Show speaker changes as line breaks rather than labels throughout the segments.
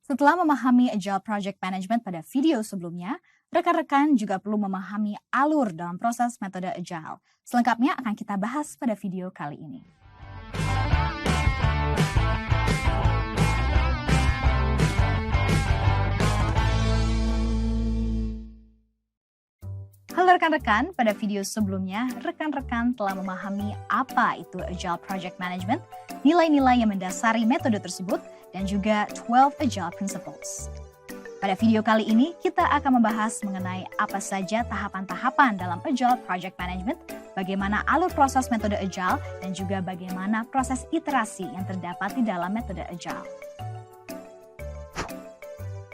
Setelah memahami Agile Project Management pada video sebelumnya, rekan-rekan juga perlu memahami alur dalam proses metode Agile. Selengkapnya akan kita bahas pada video kali ini. Halo rekan-rekan, pada video sebelumnya, rekan-rekan telah memahami apa itu Agile Project Management, nilai-nilai yang mendasari metode tersebut, dan juga 12 Agile Principles. Pada video kali ini, kita akan membahas mengenai apa saja tahapan-tahapan dalam Agile Project Management, bagaimana alur proses metode Agile, dan juga bagaimana proses iterasi yang terdapat di dalam metode Agile.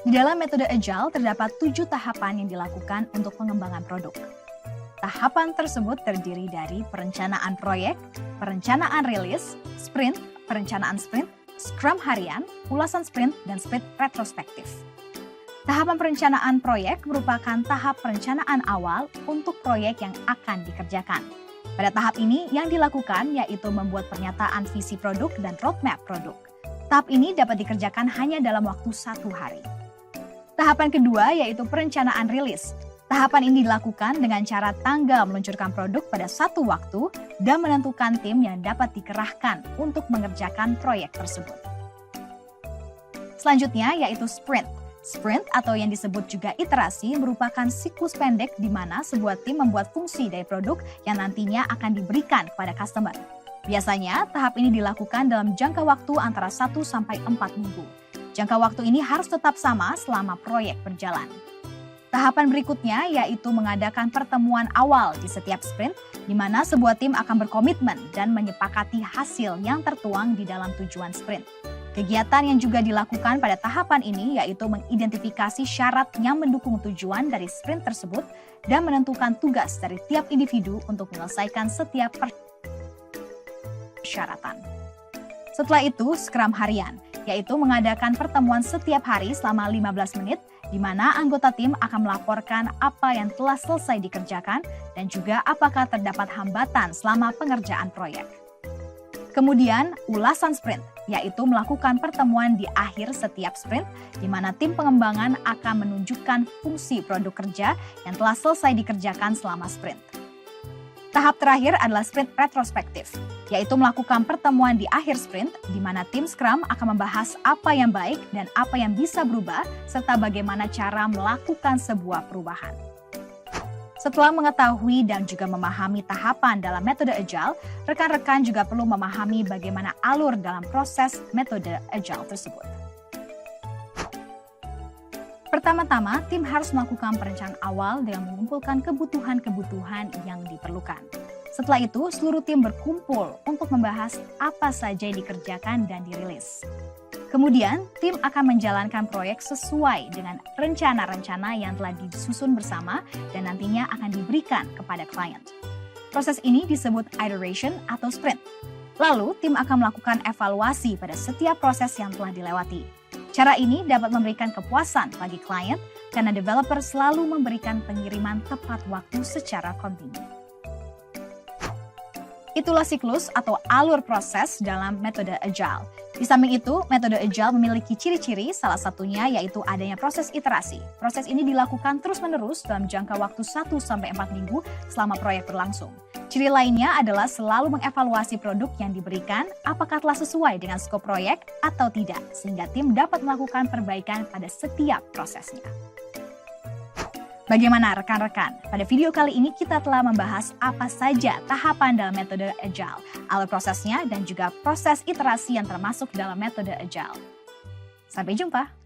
Di dalam metode Agile terdapat 7 tahapan yang dilakukan untuk pengembangan produk. Tahapan tersebut terdiri dari perencanaan proyek, perencanaan rilis, sprint, perencanaan sprint, Scrum harian, ulasan sprint, dan sprint retrospektif. Tahapan perencanaan proyek merupakan tahap perencanaan awal untuk proyek yang akan dikerjakan. Pada tahap ini yang dilakukan yaitu membuat pernyataan visi produk dan roadmap produk. Tahap ini dapat dikerjakan hanya dalam waktu 1 hari. Tahapan kedua yaitu perencanaan rilis. Tahapan ini dilakukan dengan cara tanggal meluncurkan produk pada satu waktu dan menentukan tim yang dapat dikerahkan untuk mengerjakan proyek tersebut. Selanjutnya yaitu sprint. Sprint atau yang disebut juga iterasi merupakan siklus pendek di mana sebuah tim membuat fungsi dari produk yang nantinya akan diberikan kepada customer. Biasanya tahap ini dilakukan dalam jangka waktu antara 1 sampai 4 minggu. Jangka waktu ini harus tetap sama selama proyek berjalan. Tahapan berikutnya yaitu mengadakan pertemuan awal di setiap sprint, di mana sebuah tim akan berkomitmen dan menyepakati hasil yang tertuang di dalam tujuan sprint. Kegiatan yang juga dilakukan pada tahapan ini yaitu mengidentifikasi syarat yang mendukung tujuan dari sprint tersebut dan menentukan tugas dari tiap individu untuk menyelesaikan setiap persyaratan. Setelah itu, Scrum harian, yaitu mengadakan pertemuan setiap hari selama 15 menit, di mana anggota tim akan melaporkan apa yang telah selesai dikerjakan dan juga apakah terdapat hambatan selama pengerjaan proyek. Kemudian, ulasan sprint, yaitu melakukan pertemuan di akhir setiap sprint, di mana tim pengembangan akan menunjukkan fungsi produk kerja yang telah selesai dikerjakan selama sprint. Tahap terakhir adalah sprint retrospektif, yaitu melakukan pertemuan di akhir sprint, di mana tim Scrum akan membahas apa yang baik dan apa yang bisa berubah, serta bagaimana cara melakukan sebuah perubahan. Setelah mengetahui dan juga memahami tahapan dalam metode Agile, rekan-rekan juga perlu memahami bagaimana alur dalam proses metode Agile tersebut. Pertama-tama, tim harus melakukan perencanaan awal dengan mengumpulkan kebutuhan-kebutuhan yang diperlukan. Setelah itu, seluruh tim berkumpul untuk membahas apa saja yang dikerjakan dan dirilis. Kemudian, tim akan menjalankan proyek sesuai dengan rencana-rencana yang telah disusun bersama dan nantinya akan diberikan kepada klien. Proses ini disebut iteration atau sprint. Lalu, tim akan melakukan evaluasi pada setiap proses yang telah dilewati. Cara ini dapat memberikan kepuasan bagi klien karena developer selalu memberikan pengiriman tepat waktu secara kontinu. Itulah siklus atau alur proses dalam metode Agile. Di samping itu, metode Agile memiliki ciri-ciri, salah satunya yaitu adanya proses iterasi. Proses ini dilakukan terus-menerus dalam jangka waktu 1-4 minggu selama proyek berlangsung. Ciri lainnya adalah selalu mengevaluasi produk yang diberikan apakah telah sesuai dengan skop proyek atau tidak, sehingga tim dapat melakukan perbaikan pada setiap prosesnya. Bagaimana rekan-rekan? Pada video kali ini kita telah membahas apa saja tahapan dalam metode Agile, alur prosesnya dan juga proses iterasi yang termasuk dalam metode Agile. Sampai jumpa!